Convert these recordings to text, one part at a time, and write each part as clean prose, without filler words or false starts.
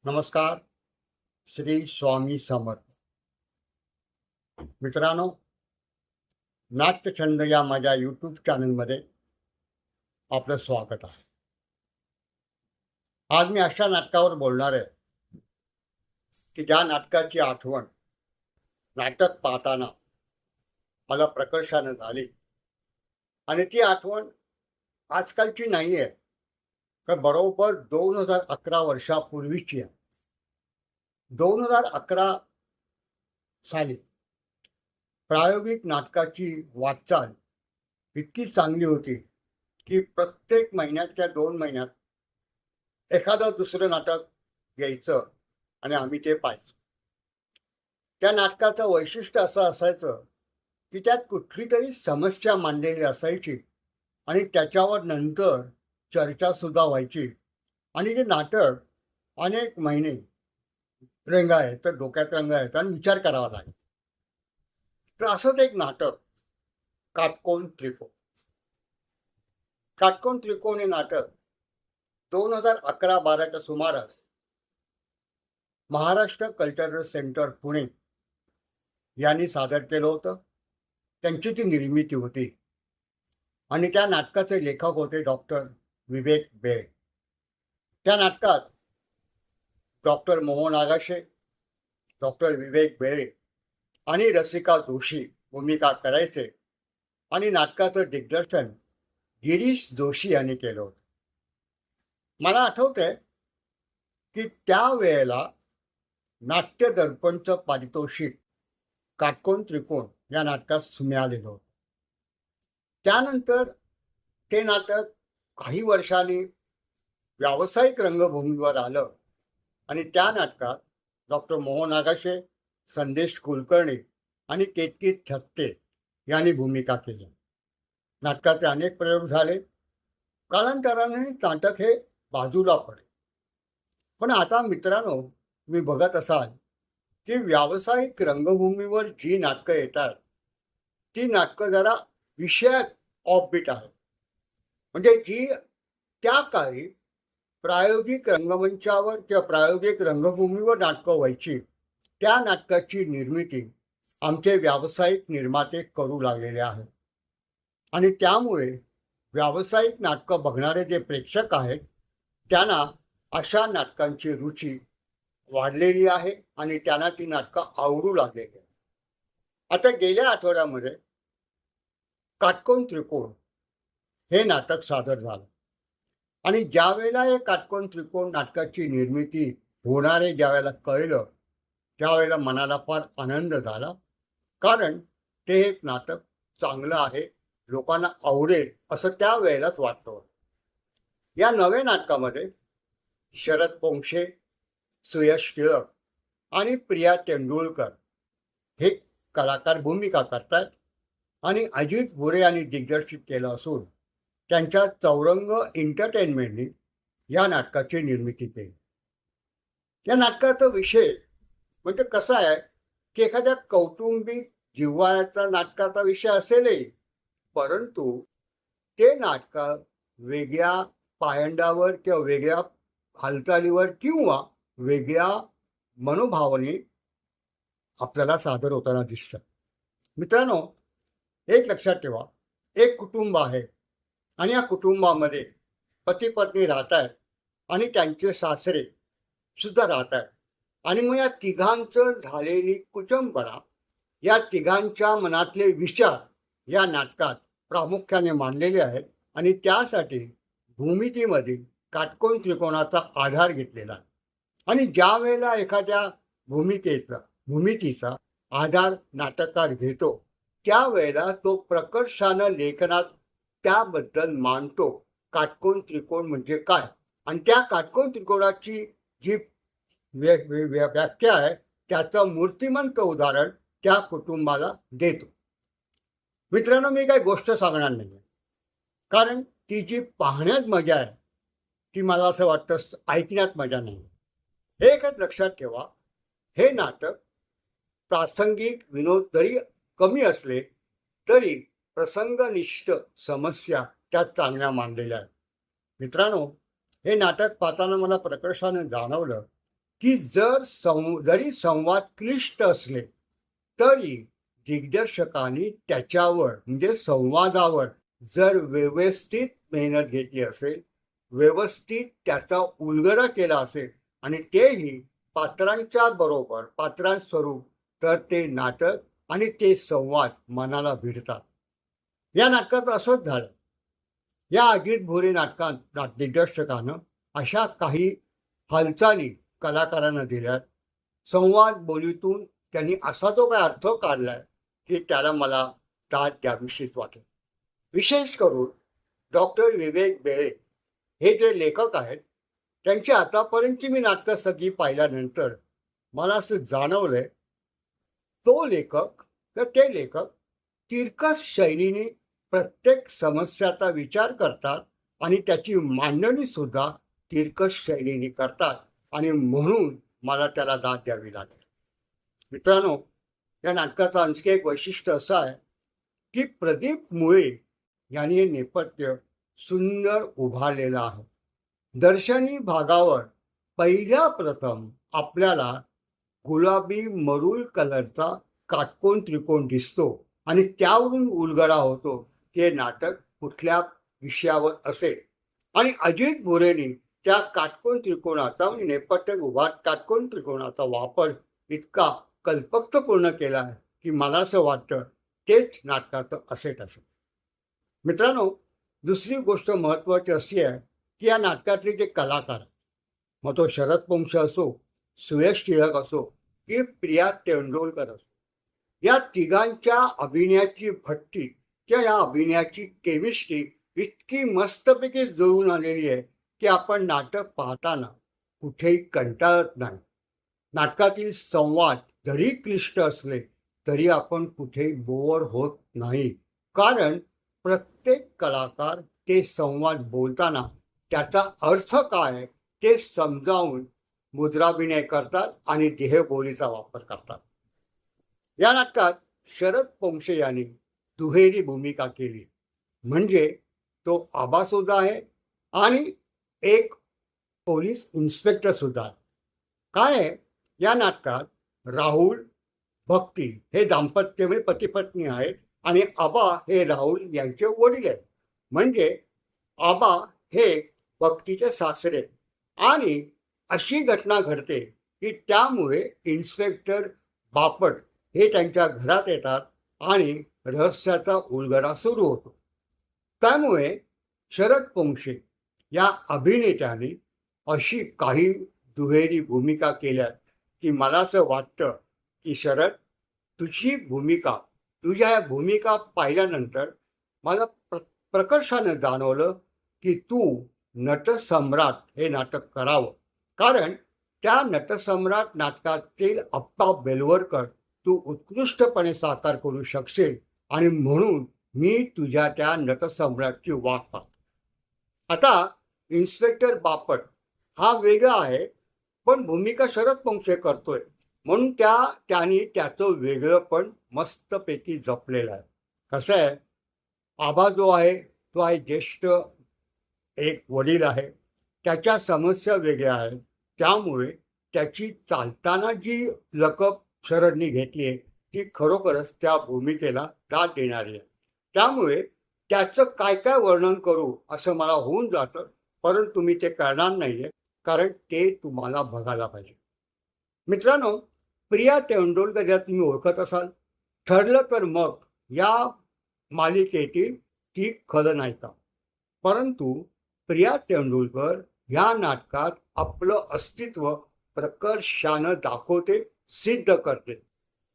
नमस्कार. श्री स्वामी समर्थ. मित्रांनो, नाट्यछंद या माझ्या यूट्यूब चॅनलमध्ये आपलं स्वागत आहे. आज मी अशा नाटकावर बोलणार आहे की ज्या नाटकाची आठवण नाटक पाहताना मला प्रकर्षानं झाली आणि ती आठवण आजकालची नाही आहे, तर बरोबर 2011 वर्षापूर्वीची आहे. 2011 साली प्रायोगिक नाटकाची वाटचाल इतकी चांगली होती की प्रत्येक महिन्याच्या 2 महिन्यात एखादं दुसरं नाटक यायचं आणि आम्ही ते पाहायचो. त्या नाटकाचं वैशिष्ट्य असं असायचं की त्यात कुठली तरी समस्या मांडलेली असायची आणि त्याच्यावर नंतर चर्चासुद्धा व्हायची आणि ते नाटक अनेक महिने रंगायचं, डोक्यात रंगायचं आणि विचार करावा लागेल. तर असंच एक नाटक काटकोन त्रिकोण. काटकोन त्रिकोण हे नाटक 2011-12च्या सुमारास महाराष्ट्र कल्चरल सेंटर पुणे यांनी सादर केलं होतं. त्यांची ती निर्मिती होती आणि त्या नाटकाचे लेखक होते डॉक्टर विवेक बेळे. त्या नाटकात डॉक्टर मोहन आगाशे, डॉक्टर विवेक बेळे आणि रसिका जोशी भूमिका करायचे आणि नाटकाचं दिग्दर्शन गिरीश जोशी यांनी केलं होतं. मला आठवतंय की त्यावेळेला नाट्य दर्पणचं पारितोषिक काटकोन त्रिकोण या नाटकास मिळालेलं होतं. त्यानंतर ते नाटक काही वर्षांनी व्यावसायिक रंगभूमीवर आलं आणि त्या नाटकात डॉक्टर मोहन आगाशे, संदेश कुलकर्णी आणि केतकी थत्ते यांनी भूमिका केल्या. नाटकाचे अनेक प्रयोग झाले. कालांतराने नाटक हे बाजूला पडले. पण आता मित्रांनो, मी बघत असाल की व्यावसायिक रंगभूमीवर जी नाटकं येतात ती नाटकं जरा विषयात ऑफबीट आहेत. म्हणजे जी त्या काळी प्रायोगिक रंगमंचावर किंवा प्रायोगिक रंगभूमीवर नाटकं व्हायची त्या नाटकाची निर्मिती आमचे व्यावसायिक निर्माते करू लागलेले आहेत आणि त्यामुळे व्यावसायिक नाटकं बघणारे जे प्रेक्षक आहेत त्यांना अशा नाटकांची रुची वाढलेली आहे आणि त्यांना ती नाटकं आवडू लागलेली आहे. आता गेल्या आठवड्यामध्ये काटकोन त्रिकोण हे नाटक सादर झालं आणि ज्या वेळेला हे काटकोन त्रिकोण नाटकाची निर्मिती होणार आहे ज्यावेळेला कळलं त्यावेळेला मनाला फार आनंद झाला, कारण ते एक नाटक चांगलं आहे, लोकांना आवडेल असं त्यावेळेलाच वाटतं. या नव्या नाटकामध्ये शरद पोंक्षे, सुयश टिळक आणि प्रिया तेंडुलकर हे कलाकार भूमिका करतात आणि अजित भुरे यांनी दिग्दर्शित केलं असून त्यांच्या चौरंग एंटरटेनमेंटनी या नाटकाची निर्मिती केली. या नाटकाचा विषय म्हणजे कसा आहे की एखाद्या कौटुंबिक जिव्हाळ्याचा नाटकाचा विषय असेलही, परंतु ते नाटक वेगळ्या पायंडावर किंवा वेगळ्या हालचालीवर किंवा वेगळ्या मनोभावाने आपल्याला सादर होताना दिसतं. मित्रांनो, एक लक्षात ठेवा, एक कुटुंब आहे आणि या कुटुंबामध्ये पती पत्नी राहत आहेत आणि त्यांचे सासरे सुद्धा राहत आहेत आणि मग या तिघांचं झालेली कुचंबणा, या तिघांच्या मनातले विचार या नाटकात प्रामुख्याने मांडलेले आहेत आणि त्यासाठी भूमितीमधील काटकोन त्रिकोणाचा आधार घेतलेला आहे. आणि ज्या वेळेला एखाद्या भूमितीचा आधार नाटककार घेतो त्यावेळेला तो प्रकर्षानं लेखनात त्याबद्दल मांडतो काटकोन त्रिकोण म्हणजे काय आणि त्या काटकोन त्रिकोणाची जी व्याख्या आहे त्याचं मूर्तिमंत उदाहरण त्या कुटुंबाला देतो. मित्रांनो, मी काही गोष्ट सांगणार नाही, कारण ती जी पाहण्यात मजा आहे ती मला असं वाटतं ऐकण्यात मजा नाही. हे एकच लक्षात ठेवा, हे नाटक प्रासंगिक विनोद जरी कमी असले तरी प्रसंगनिष्ठ समस्या त्यात चांगल्या मांडलेल्या आहेत. मित्रांनो, हे नाटक पाहताना मला प्रकर्षाने जाणवलं की जरी संवाद क्लिष्ट असले तरी दिग्दर्शकांनी त्याच्यावर म्हणजे संवादावर जर व्यवस्थित मेहनत घेतली असेल, व्यवस्थित त्याचा उलगडा केला असेल आणि तेही पात्रांच्या बरोबर पात्रांस्वरूप, तर ते नाटक आणि ते संवाद मनाला भिडतात. या नाटकात असंच झालं. या अजित भोरे नाटकात दिग्दर्शकानं अशा काही हालचाली कलाकारांना दिल्यात. संवाद बोलीतून त्यांनी असा जो काही अर्थ काढलाय की त्याला मला दाद द्यावीशीच वाटेल. विशेष करून डॉक्टर विवेक बेळे हे जे लेखक आहेत, त्यांची आतापर्यंतची मी नाटकं सगळी पाहिल्यानंतर मला असं जाणवलंय, ते लेखक तिरकस शैलीने प्रत्येक समस्याचा विचार करतात आणि त्याची मांडणी सुद्धा तिरकस शैलीने करतात आणि म्हणून मला त्याला दाद द्यावी लागेल. मित्रांनो, या नाटकाचं आणखी एक वैशिष्ट्य असं आहे की प्रदीप मुळे यांनी हे नेपथ्य सुंदर उभारलेलं आहे. दर्शनी भागावर पहिल्या प्रथम आपल्याला गुलाबी मरूल कलरचा काटकोन त्रिकोण दिसतो आणि त्यावरून उलगडा होतो की हे नाटक कुठल्या विषयावर असेल. आणि अजित भोरेंनी त्या काटकोन त्रिकोणाचा म्हणजे नेपथ्यात उभा काटकोन त्रिकोणाचा वापर इतका कल्पकपूर्ण केला आहे की मला असं वाटतं तेच नाटकाचं असेट असेल. मित्रांनो, दुसरी गोष्ट महत्त्वाची अशी आहे की या नाटकातले जे कलाकार, मग तो शरद पोंक्ष असो, सुयश टिळक असो की प्रिया तेंडोलकर असो, या तिघांच्या अभिनयाची भट्टी किंवा या अभिनयाची केमिस्ट्री इतकी मस्तपैकी जुळून आलेली आहे की आपण नाटक पाहताना कुठेही कंटाळत नाही. नाटकातील संवाद जरी क्लिष्ट असले तरी आपण कुठेही बोर होत नाही, कारण प्रत्येक कलाकार ते संवाद बोलताना त्याचा अर्थ काय ते समजावून मुद्राभिनय करतात आणि देहबोलीचा वापर करतात. या नाटकात शरद पोंक्षे यांनी दुहेरी भूमिका केली, म्हणजे तो आबा सुद्धा आहे आणि एक पोलीस इन्स्पेक्टर सुद्धा आहे. काय आहे, या नाटकात राहुल भक्ती हे दाम्पत्य पती पत्नी आहेत आणि आबा हे राहुल यांचे वडील आहेत. म्हणजे आबा हे भक्तीचे सासरे आणि अशी घटना घडते की त्यामुळे इन्स्पेक्टर बापट हे त्यांच्या घरात येतात आणि रहस्याचा उलगडा सुरू होतो. त्यामुळे शरद पोंक्षे या अभिनेत्याने अशी काही दुहेरी भूमिका केल्या की मला असं वाटतं की शरद, तुझ्या या भूमिका पाहिल्यानंतर मला प्रकर्षानं जाणवलं की तू नटसम्राट हे नाटक करावं, कारण त्या नटसम्राट नाटकातील अप्पा बेलवलकर तू उत्कृष्टपणे साकार करू शकशील आणि म्हणून मी तुझ्या त्या नटसम्राटची वाट पाहतो. आता इन्स्पेक्टर बापट हा वेगळा आहे, पण भूमिका शरद पोंक्षे करतोय म्हणून त्यांनी त्याचं वेगळं पण मस्तपैकी जपलेलं आहे. कसं आहे, आबा जो आहे तो आहे ज्येष्ठ एक वडील आहे, त्याच्या समस्या वेगळ्या आहेत, त्यामुळे त्याची चालताना जी लकब शरदनी घेतली आहे ती खरोखरच त्या भूमिकेला दाद देणारी आहे. त्यामुळे त्याचं काय काय वर्णन करू असं मला होऊन जातं, परंतु मी ते करणार नाहीये, कारण ते तुम्हाला बघायला पाहिजे. मित्रांनो, प्रिया तेंडोलकर ज्या तुम्ही ओळखत असाल, ठरलं तर मग या मालिकेतील ती खलनायिका. परंतु प्रिया तेंडुलकर ह्या नाटकात आपलं अस्तित्व प्रकर्षानं दाखवते, सिद्ध करते.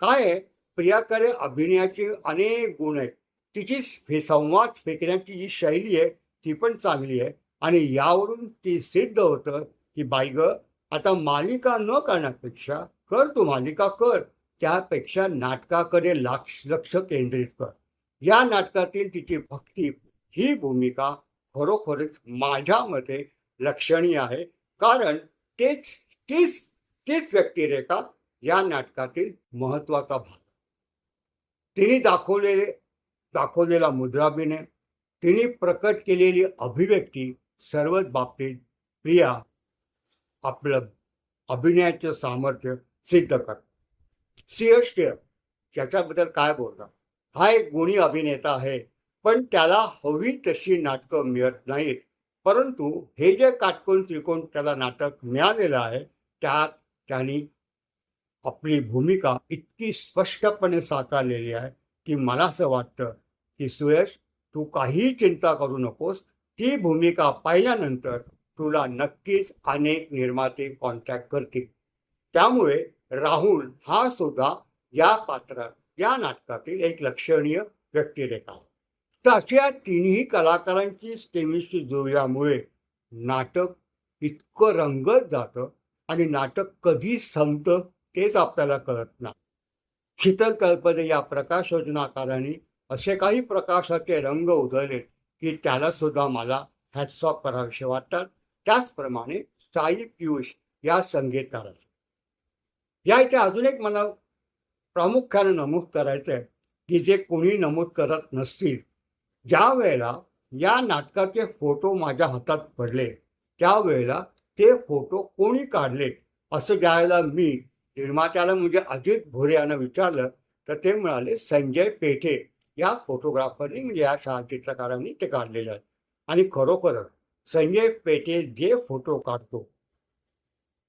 काय आहे, प्रियाकडे अभिनयाचे अनेक गुण आहेत. तिची संवाद फेकण्याची जी शैली आहे ती पण चांगली आहे आणि यावरून ती सिद्ध होतं की बाई गं, आता मालिका न करण्यापेक्षा तू मालिका कर, त्यापेक्षा नाटकाकडे लक्ष केंद्रित कर. या नाटकातील तिची भक्ती ही भूमिका खरोखरच माझ्या मते लक्षणीय आहे, कारण तीच व्यक्तिरेखा या नाटकातील महत्वाचा भाग. तिने दाखवलेला मुद्राभिनय, तिने प्रकट केलेली अभिव्यक्ती सर्वच बाबतीत प्रिया अभिनयाचं सामर्थ्य सिद्ध करतं. सी.एस. त्याच्याबद्दल काय बोलता? हा एक गुणी अभिनेता आहे, पण त्याला हवी तशी नाटकं मिळत नाहीत. परंतु हे जे काटकोन त्रिकोण त्याला नाटक मिळालेलं आहे, त्यात त्यांनी आपली भूमिका इतकी स्पष्टपणे साकारलेली आहे की मला असं वाटतं की सुयश, तू काहीही चिंता करू नकोस. ती भूमिका पाहिल्यानंतर तुला नक्कीच अनेक निर्माते कॉन्टॅक्ट करतील. त्यामुळे राहुल हा सुद्धा या नाटकातील एक लक्षणीय व्यक्तिरेखा आहे. तर अशा तिन्ही कलाकारांची केमिस्ट्री जुळल्यामुळे नाटक इतकं रंगत जातं आणि नाटक कधी संपतं तेच आपल्याला कळत नाही. शीतल तळपदे या प्रकाशयोजनाकारांनी असे काही प्रकाशाचे रंग उधळलेत की त्याला सुद्धा मला हॅट्स ऑफ करावेसे वाटतात. त्याचप्रमाणे साई पियुष या संगीतकाराचं. या इथे अजून एक मला प्रामुख्याने नमूद करायचं आहे की जे कोणी नमूद करत नसतील, ज्या वेळेला या नाटकाचे फोटो माझ्या हातात पडले त्यावेळेला ते फोटो कोणी काढले असं ज्यावेळेला मी निर्मात्याला म्हणजे अजित भोरे यांना विचारलं तर ते म्हणाले संजय पेठे या फोटोग्राफरनी म्हणजे या छायाचित्रकारांनी ते काढलेले आहेत. आणि खरोखरच संजय पेठे जे फोटो काढतो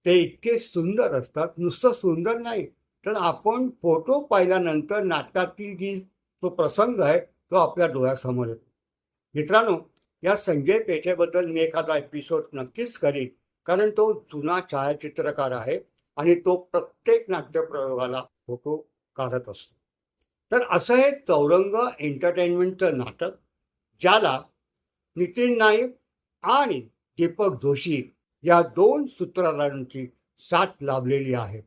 ते इतके सुंदर असतात. नुसतं सुंदर नाही तर आपण फोटो पाहिल्यानंतर नाटकातील जी तो प्रसंग आहे तो आपल्या डोळ्यासमोर येतो. मित्रांनो, या संजय पेठेबद्दल मी एखादा एपिसोड नक्कीच करीन, कारण तो जुना छायाचित्रकार आहे आणि तो प्रत्येक नाट्यप्रयोगाला फोटो काढत असतो. तर असं हे चौरंग एंटरटेनमेंटचं नाटक, ज्याला नितीन नाईक आणि दीपक जोशी या दोन सूत्रधारांची साथ लाभलेली आहे.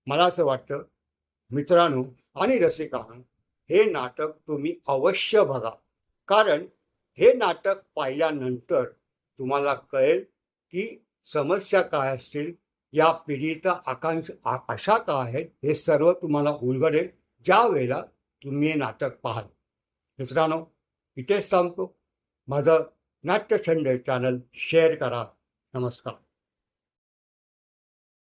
मला असं वाटतं मित्रांनो आणि रसिकांनो, हे नाटक तुम्ही अवश्य बघा, कारण हे नाटक पाहिल्यानंतर तुम्हाला कळेल की समस्या काय असतील, या पिढीचा आशा काय आहेत, हे सर्व तुम्हाला उलगडेल ज्या वेळेला तुम्ही हे नाटक पाहाल. मित्रांनो, इथेच थांबतो. माझं नाट्यछंद चॅनल शेअर करा. नमस्कार.